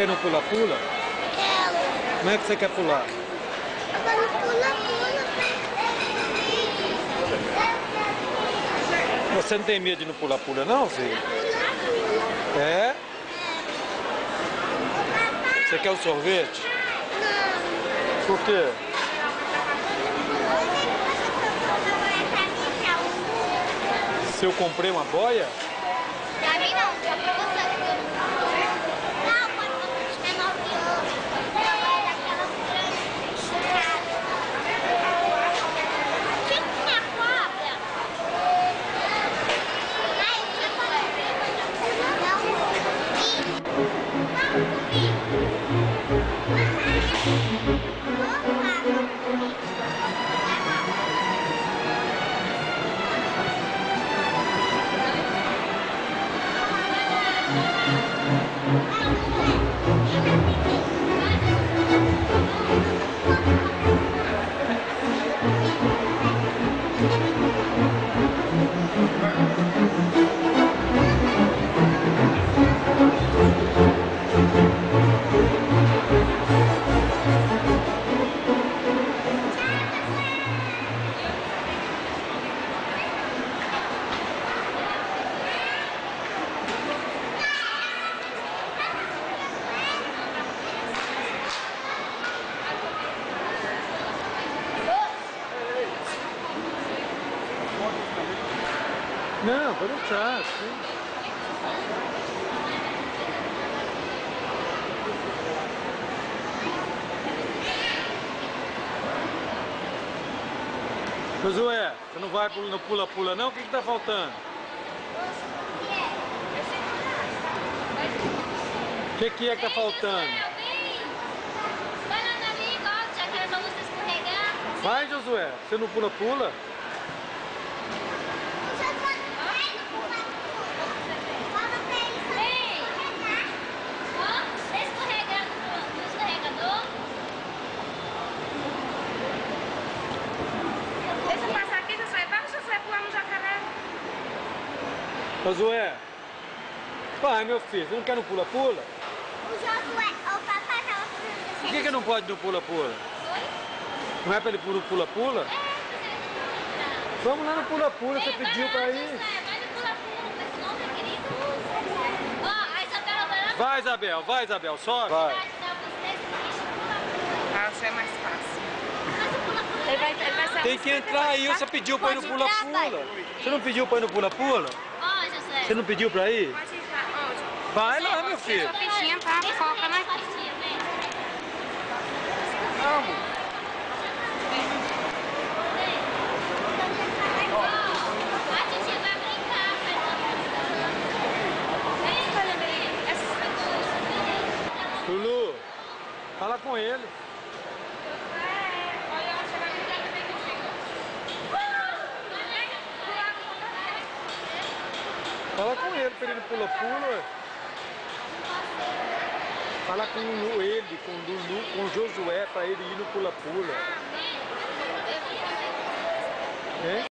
quer ir no pula-pula? Quero. Como é que você quer pular? Agora no pula-pula. Você não tem medo de ir no pula-pula não, filho? Pula-pula. É? Você quer um sorvete? Não. Por quê? Se eu comprei uma boia? Pra mim não, só pra você. Não, quando você tiver 9 anos, ela vai dar aquela grande esticada. Tinha cobra. Aí você pode ver. Não comigo. Vamos comigo. Não, pode deixar. Sim. Josué, você não vai no pula-pula não? O que tá faltando? O que é que tá faltando? Vai lá na minha igual, já que era pra você escorregar. Vai, Josué, você não pula-pula? Ei! Ó, você escorregar no escorregador. Deixa eu passar aqui, Josué. Vai, Josué, pular no jacaré. Josué, vai, meu filho, você não quer no pula-pula? O Josué, o papai tava falando Por que não pode ir no pula-pula? Não é pra ele ir no pula-pula? Vamos lá no pula-pula, você pediu pra ir. Vai no pula-pula com esse nome, querido. Ó, a Isabela vai lá. Vai, Isabel, sobe. Vai. Ah, isso é mais fácil. Ele vai ser Tem que entrar aí, você pediu pra ir no Pode entrar, pula-pula. Você não pediu pra ir no pula-pula? Ó, José. Você não pediu pra ir? Pode entrar. Onde? Vai lá, meu filho. Sua fichinha tá foca, né? Vamos. A Titi vai brincar, Lulu, fala com ele. Fala com ele pra ele no pula-pula, ué. Fala com ele, com o Lulu, com o Josué pra ele ir no pula-pula. Hein?